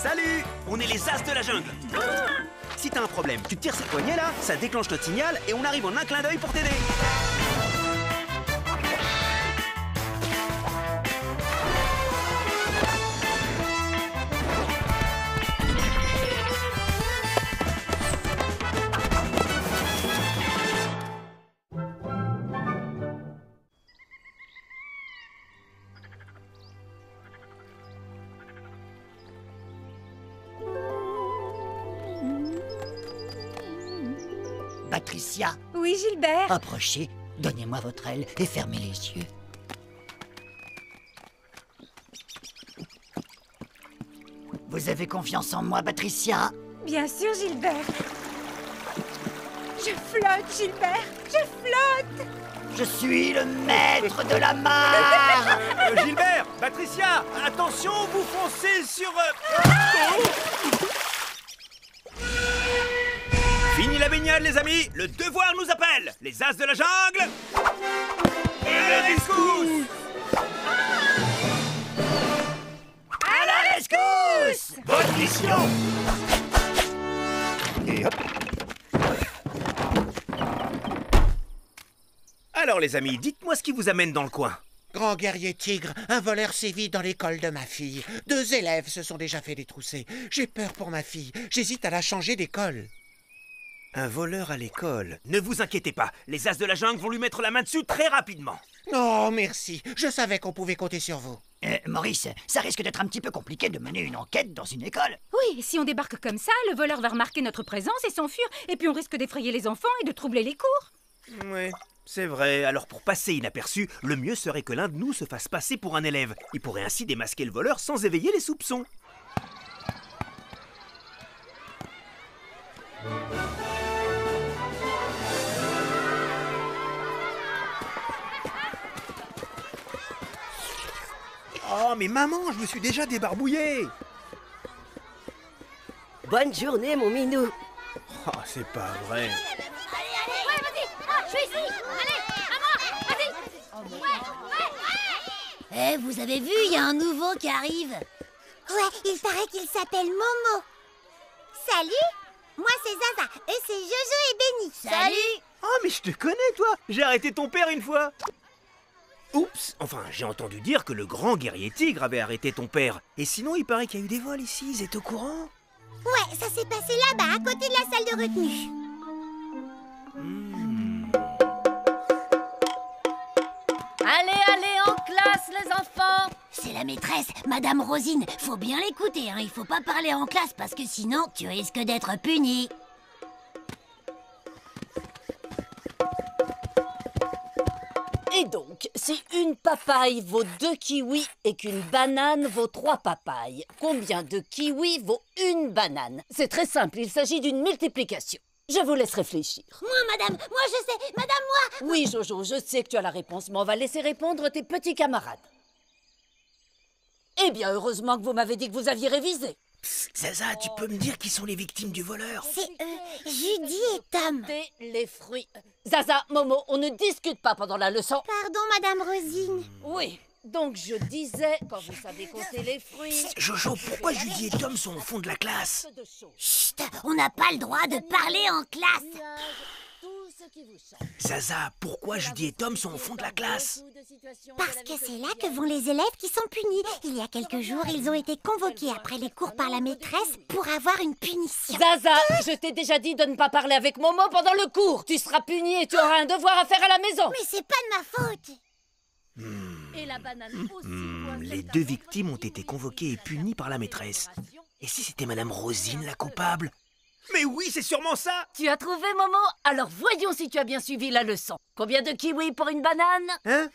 Salut! On est les As de la jungle. Si t'as un problème, tu tires ces poignets là, ça déclenche notre signal et on arrive en un clin d'œil pour t'aider. Patricia, Oui, Gilbert. approchez, donnez-moi votre aile et fermez les yeux. Vous avez confiance en moi, Patricia? Bien sûr, Gilbert. Je flotte, Gilbert. Je flotte. Je suis le maître de la mare. Gilbert, Patricia, attention, vous foncez sur... Fini la baignade, les amis. Le devoir nous appelle. Les As de la jungle. Et la rescousse. À la rescousse! Bonne mission. Et hop. Alors, les amis, dites-moi ce qui vous amène dans le coin. Grand guerrier tigre, un voleur sévit dans l'école de ma fille. 2 élèves se sont déjà fait détrousser. J'ai peur pour ma fille. J'hésite à la changer d'école. Un voleur à l'école. Ne vous inquiétez pas, les As de la jungle vont lui mettre la main dessus très rapidement. Oh, merci. Je savais qu'on pouvait compter sur vous. Maurice, ça risque d'être un petit peu compliqué de mener une enquête dans une école. Oui, si on débarque comme ça, le voleur va remarquer notre présence et s'enfuir. Et puis on risque d'effrayer les enfants et de troubler les cours. Oui, c'est vrai. Alors pour passer inaperçu, le mieux serait que l'un de nous se fasse passer pour un élève. Il pourrait ainsi démasquer le voleur sans éveiller les soupçons. Oh, mais maman, je me suis déjà débarbouillé. Bonne journée, mon minou. Oh, c'est pas vrai. Ouais, vas-y, je suis ici. Allez, à moi, vas-y. Eh, vous avez vu, il y a un nouveau qui arrive. Ouais, il paraît qu'il s'appelle Momo. Salut, moi c'est Zaza, et c'est Jojo et Benny. Salut. Oh, mais je te connais, toi. J'ai arrêté ton père une fois. Oups, enfin, j'ai entendu dire que le grand guerrier tigre avait arrêté ton père. Et sinon, il paraît qu'il y a eu des vols ici, ils étaient au courant? Ouais, ça s'est passé là-bas, à côté de la salle de retenue. Allez, en classe, les enfants. C'est la maîtresse, Madame Rosine. Faut bien l'écouter, hein. Il faut pas parler en classe parce que sinon, tu risques d'être puni. Et donc, si une papaye vaut 2 kiwis et qu'une banane vaut 3 papayes, combien de kiwis vaut une banane? C'est très simple, il s'agit d'une multiplication. Je vous laisse réfléchir. Moi, madame, moi je sais. Madame, moi. Oui, Jojo, je sais que tu as la réponse, mais on va laisser répondre tes petits camarades. Eh bien, heureusement que vous m'avez dit que vous aviez révisé. Psst, Zaza, tu peux me dire qui sont les victimes du voleur? C'est Judy et Tom. Comptez les fruits. Zaza, Momo, on ne discute pas pendant la leçon. Pardon, Madame Rosine. Oui, donc je disais, quand vous savez compter les fruits... Psst, Jojo, pourquoi Judy et Tom sont au fond de la classe? Chut, on n'a pas le droit de parler en classe. Zaza, pourquoi Judy et Tom sont au fond de la classe? Parce que c'est là que vont les élèves qui sont punis. Il y a quelques jours, ils ont été convoqués après les cours par la maîtresse pour avoir une punition. Zaza, je t'ai déjà dit de ne pas parler avec Momo pendant le cours. Tu seras puni et tu auras un devoir à faire à la maison. Mais c'est pas de ma faute. Et la banane aussi. Les 2 victimes ont été convoquées et punies par la maîtresse. Et si c'était Madame Rosine, la coupable? Mais oui, c'est sûrement ça! Tu as trouvé, Momo? Alors voyons si tu as bien suivi la leçon. Combien de kiwis pour une banane? Hein?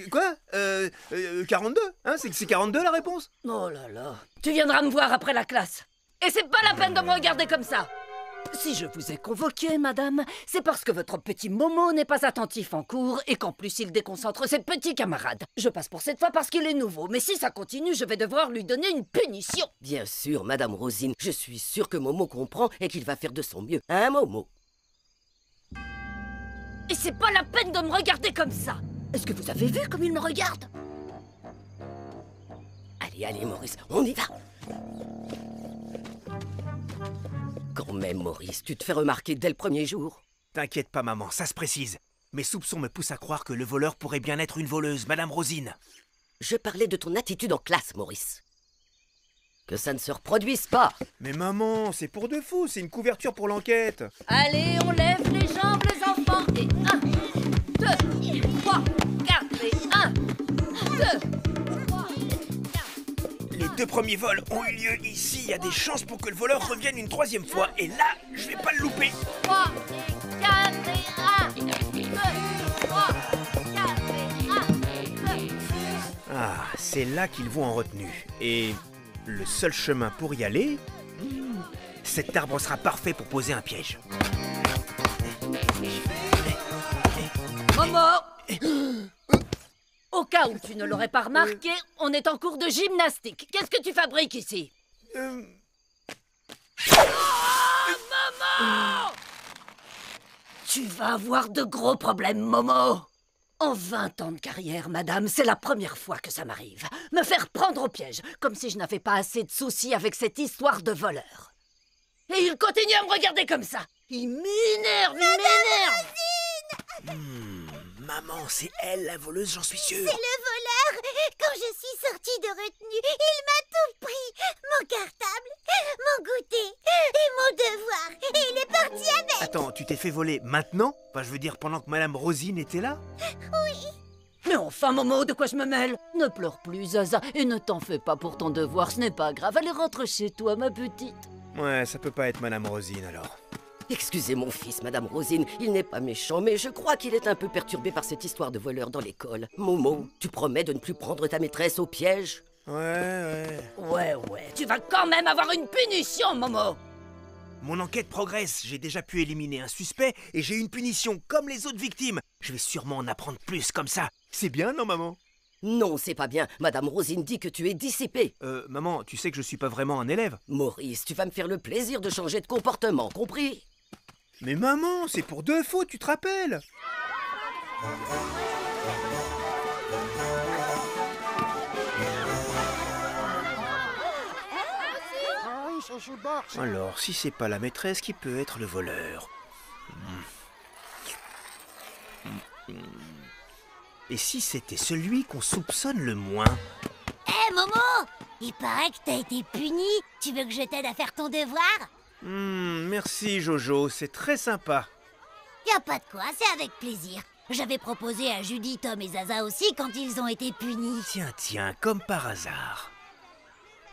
Quoi? 42? Hein? C'est 42 la réponse? Oh là là. Tu viendras me voir après la classe. Et c'est pas la peine de me regarder comme ça. Si je vous ai convoqué, madame, c'est parce que votre petit Momo n'est pas attentif en cours et qu'en plus il déconcentre ses petits camarades. Je passe pour cette fois parce qu'il est nouveau, mais si ça continue, je vais devoir lui donner une punition. Bien sûr, Madame Rosine, je suis sûre que Momo comprend et qu'il va faire de son mieux. Hein, Momo? Et c'est pas la peine de me regarder comme ça. Est-ce que vous avez vu comme il me regarde? Allez, allez, Maurice, on y va. Quand même, Maurice, tu te fais remarquer dès le premier jour. T'inquiète pas, maman, ça se précise. Mes soupçons me poussent à croire que le voleur pourrait bien être une voleuse, Madame Rosine. Je parlais de ton attitude en classe, Maurice. Que ça ne se reproduise pas. Mais maman, c'est pour de faux, c'est une couverture pour l'enquête. Allez, on lève les jambes, les enfants. Et 1, 2, 3, 4 et 1, 2, 3, 4. Les 2 premiers vols ont eu lieu ici. Il y a des chances pour que le voleur revienne une 3e fois. Et là, je vais pas le louper. 3, 4 et 1. 2, 3, 4 et 1. 2. Ah, c'est là qu'ils vont en retenue. Et le seul chemin pour y aller, cet arbre sera parfait pour poser un piège. Momo! Au cas où tu ne l'aurais pas remarqué, on est en cours de gymnastique. Qu'est-ce que tu fabriques ici? Momo! Tu vas avoir de gros problèmes, Momo. En 20 ans de carrière, madame, c'est la première fois que ça m'arrive. Me faire prendre au piège, comme si je n'avais pas assez de soucis avec cette histoire de voleur. Et il continue à me regarder comme ça. Il m'énerve, Maman, c'est elle la voleuse, j'en suis sûr. C'est le voleur. Quand je suis sortie de retenue, il m'a tout pris. Mon cartable, mon goûter et mon devoir. Et il est parti avec. Attends, tu t'es fait voler maintenant? Enfin, je veux dire, pendant que Madame Rosine était là? Mais enfin, Momo, de quoi je me mêle? Ne pleure plus, Zaza, et ne t'en fais pas pour ton devoir, ce n'est pas grave. Allez, rentre chez toi, ma petite. Ouais, ça peut pas être Madame Rosine, alors. Excusez mon fils, Madame Rosine, il n'est pas méchant, mais je crois qu'il est un peu perturbé par cette histoire de voleur dans l'école. Momo, tu promets de ne plus prendre ta maîtresse au piège? Ouais, tu vas quand même avoir une punition, Momo. Mon enquête progresse, j'ai déjà pu éliminer un suspect et j'ai une punition comme les autres victimes. Je vais sûrement en apprendre plus comme ça. C'est bien, non, maman? Non, c'est pas bien. Madame Rosine dit que tu es dissipé. Maman, tu sais que je suis pas vraiment un élève. Maurice, tu vas me faire le plaisir de changer de comportement, compris? Mais maman, c'est pour de faux, tu te rappelles? Alors, si c'est pas la maîtresse, qui peut être le voleur? Et si c'était celui qu'on soupçonne le moins? Hé, Momo! Il paraît que t'as été puni. Tu veux que je t'aide à faire ton devoir? Merci Jojo, c'est très sympa. Y a pas de quoi, c'est avec plaisir. J'avais proposé à Judy, Tom et Zaza aussi quand ils ont été punis. Tiens, comme par hasard.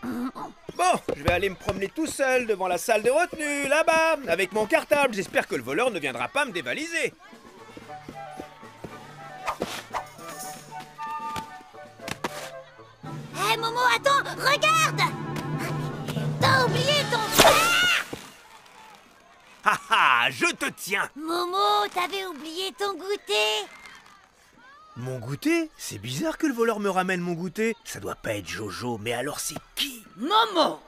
Bon, je vais aller me promener tout seul devant la salle de retenue, là-bas, avec mon cartable. J'espère que le voleur ne viendra pas me dévaliser. Hé, Momo, attends, regarde! T'as oublié ton frère! Ah, je te tiens! Momo, t'avais oublié ton goûter! Mon goûter? C'est bizarre que le voleur me ramène mon goûter. Ça doit pas être Jojo, mais alors c'est qui? Momo!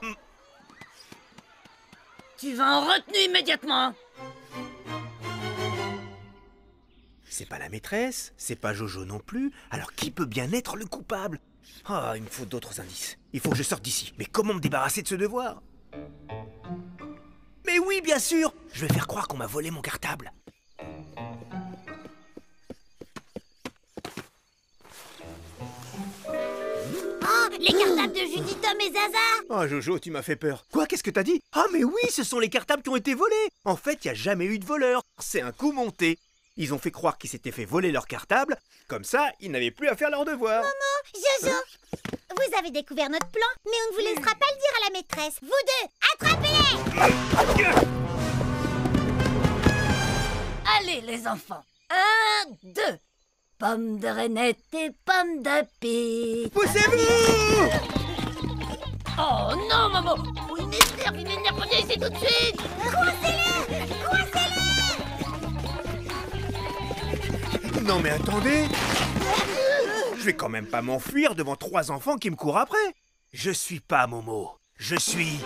Tu vas en retenue immédiatement. C'est pas la maîtresse, c'est pas Jojo non plus. Alors qui peut bien être le coupable? Ah, il me faut d'autres indices. Il faut que je sorte d'ici. Mais comment me débarrasser de ce devoir? Mais oui, bien sûr! Je vais faire croire qu'on m'a volé mon cartable. Oh, les cartables de Judy, Tom et Zaza! Oh Jojo, tu m'as fait peur. Quoi, qu'est-ce que t'as dit? Ah mais oui, ce sont les cartables qui ont été volés. En fait, il n'y a jamais eu de voleur. C'est un coup monté. Ils ont fait croire qu'ils s'étaient fait voler leur cartable. Comme ça, ils n'avaient plus à faire leur devoir. Momo, Jojo, vous avez découvert notre plan, mais on ne vous laissera pas le dire à la maîtresse. Vous deux, attrapez-les! Allez, les enfants. 1, 2. Pomme de Renette et pomme d'api. Poussez-vous! Oh non, maman! Oh, il m'énerve, reviens ici tout de suite! Coincez-les! Coincez-les! Non mais attendez! Je vais quand même pas m'enfuir devant 3 enfants qui me courent après. Je suis pas Momo. Je suis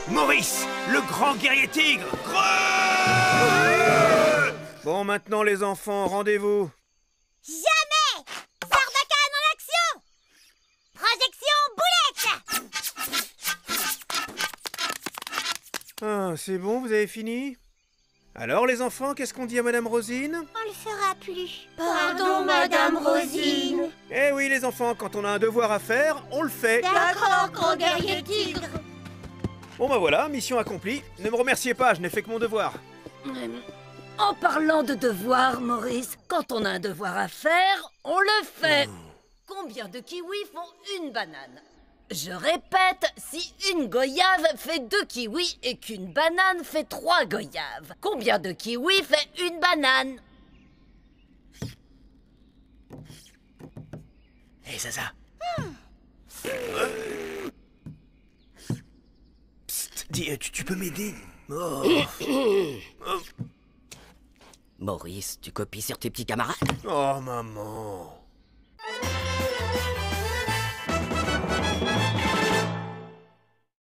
Maurice, le grand guerrier tigre. Bon, maintenant les enfants, rendez-vous. Jamais! Sarbacane en action! Projection boulette! Bien, c'est bon, vous avez fini? Alors les enfants, qu'est-ce qu'on dit à Madame Rosine? On le fera plus. Pardon, Madame Rosine. Eh oui les enfants, quand on a un devoir à faire, on le fait. D'accord, grand guerrier tigre. Bon bah voilà, mission accomplie. Ne me remerciez pas, je n'ai fait que mon devoir. En parlant de devoir, Maurice, quand on a un devoir à faire, on le fait. Combien de kiwis font une banane? Je répète, si une goyave fait 2 kiwis et qu'une banane fait 3 goyaves, combien de kiwis fait une banane? Hé Zaza. Psst, dis, tu peux m'aider? Oh. Maurice, tu copies sur tes petits camarades? Oh maman.